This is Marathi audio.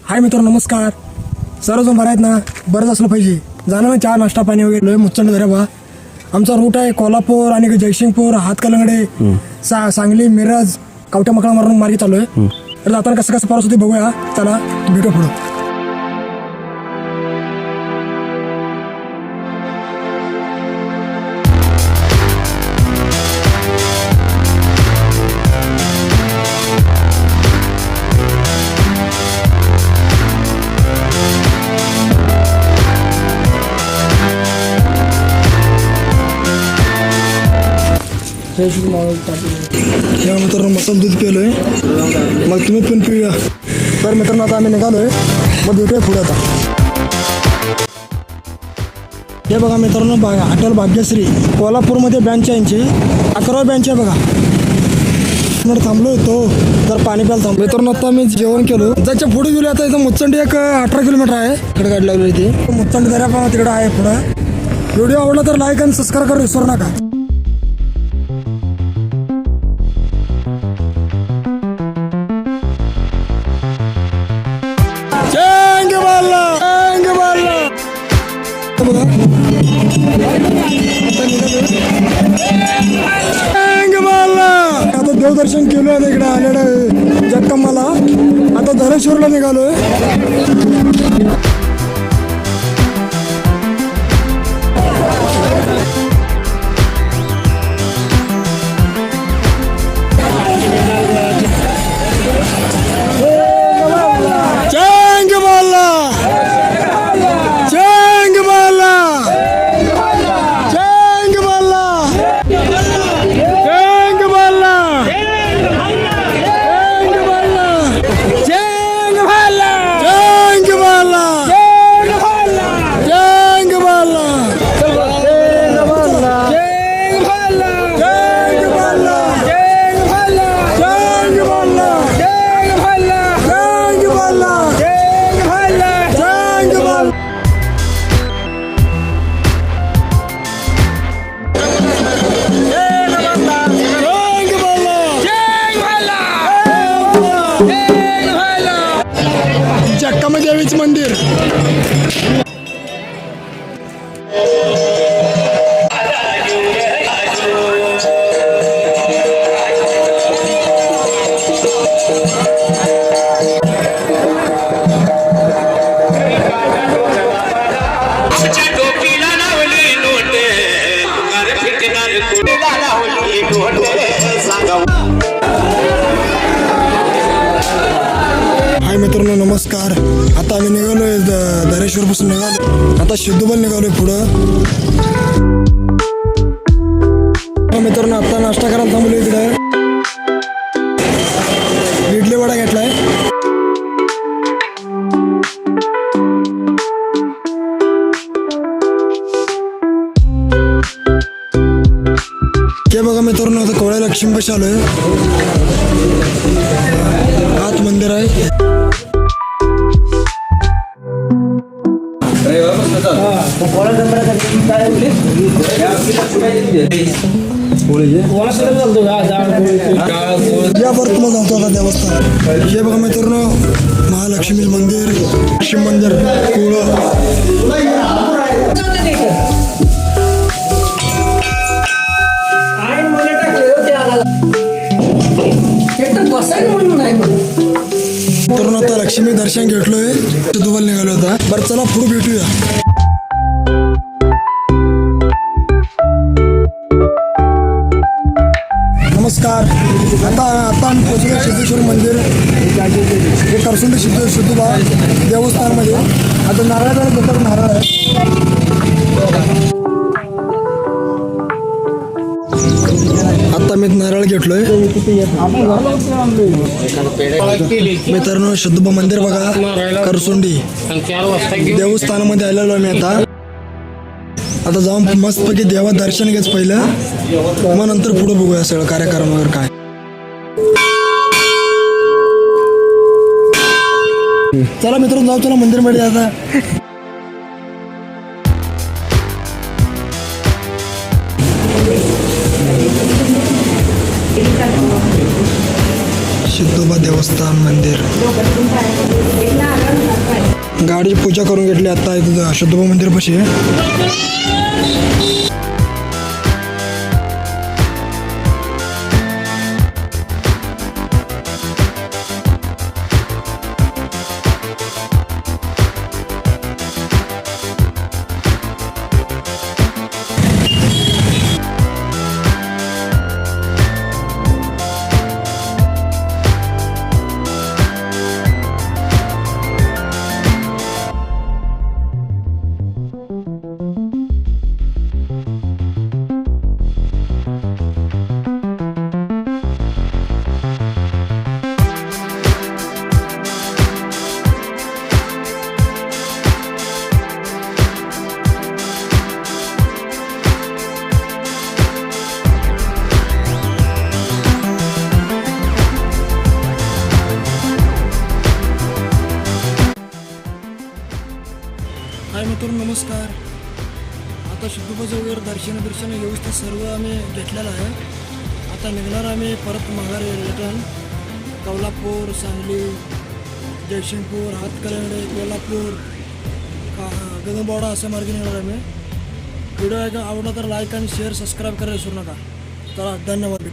हाय मित्रांनो, नमस्कार. सर्वजण बरं आहेत ना? बरंच असलं पाहिजे. जाणं ना, चहा नाश्ता पाणी वगैरे मुच्चंड धरा बा. आमचा रूट आहे कोल्हापूर आणि जयसिंगपूर, हातकलंगडे, सांगली, मिरज, कवट्या मकळा मारून मार्गी चालू आहे. तर जाताना कसं कसं पाऊस होते बघूया. चला भेटू पुढं. या मित्रांनो, मसाला दूध पिलोय, मग तुम्ही पण पिऊया. तर मित्रांनो, आता आम्ही निघालोय, मग भेटूया पुढे. आता हे बघा मित्रांनो, हॉटेल भाग्यश्री कोल्हापूरमध्ये 82 11वा बेंच आहे बघा. थांबलो होतो तर पाणी प्यायला थांबलो. मित्रांनो, आता मी जेवण केलो. त्याच्या पुढे गेलो. आता इथं मुच्चंडी एक 18 किलोमीटर आहे. इकडे गाडी लागली इथे मुच्चंडी दर्या पण तिकडे आहे पुढं. व्हिडिओ आवडला तर लाईक आणि सबस्क्राईब करू विसरू नका. आता देवदर्शन केलं आहे इकडे आलेलं जगदंबाला. आता धरेश्वरला निघालोय. जक्कामा देवीचं मंदिर. हाय मित्रांनो, नमस्कार. आता आम्ही निघालोय धरेश्वर पासून निघालो. आता सिद्धूबल निघालोय पुढं. मित्रांनो, आता नाश्ता करायला थांबलो. इकडे इडली वडा घेतलाय. ते बघा मित्रांनो, आता कोवळ्या लक्ष्मीपाशी आलोय. आत मंदिर आहे. यावर तुम्हाला जातो आता देवस्थान. हे बघा मित्रांनो, महालक्ष्मी मंदिर, शिव मंदिर कुळ. मित्रांनो, आता लक्ष्मी दर्शन घेतलोय. सिद्धूबल निघालो होता. बरं चला पुढे भेटूया. नमस्कार. आता आम्ही पोहोचलो सिद्धेश्वर मंदिर, हे करसुंडी सिद्धूबा देवस्थानमध्ये. आता नारळाला घेतात. नारळ आहे. आता मी नारळ घेतलोय. मित्रांनो, सिद्धूबा मंदिर बघा, करसुंडी देवस्थानामध्ये आलेलो मी. आता जाऊन मस्तपैकी देवा दर्शन घ्यायचं पहिलं, मग नंतर पुढे बघूया सगळं कार्यक्रम वगैरे काय. चला मित्रांनो, जाऊ. चला मंदिरमध्ये. आता सिद्धूबा देवस्थान मंदिर. गाडीची पूजा करून घेतली आता इथं शुद्धोबा मंदिरापाशी. हाय मित्रांनो, नमस्कार. आता शुद्धोबाचं वगैरे दर्शन व्यवस्थित सर्व आम्ही घेतलेलं आहे. आता निघणार आम्ही परत माघारी रिटर्न. कोल्हापूर, सांगली, जयसिंगपूर, हातकलंगडे, कोल्हापूर, गगनबावडा अशा मार्गे निघणार आम्ही. व्हिडिओ आवडला तर लाईक आणि शेअर सबस्क्राईब करायला विसरू नका. चला, धन्यवाद.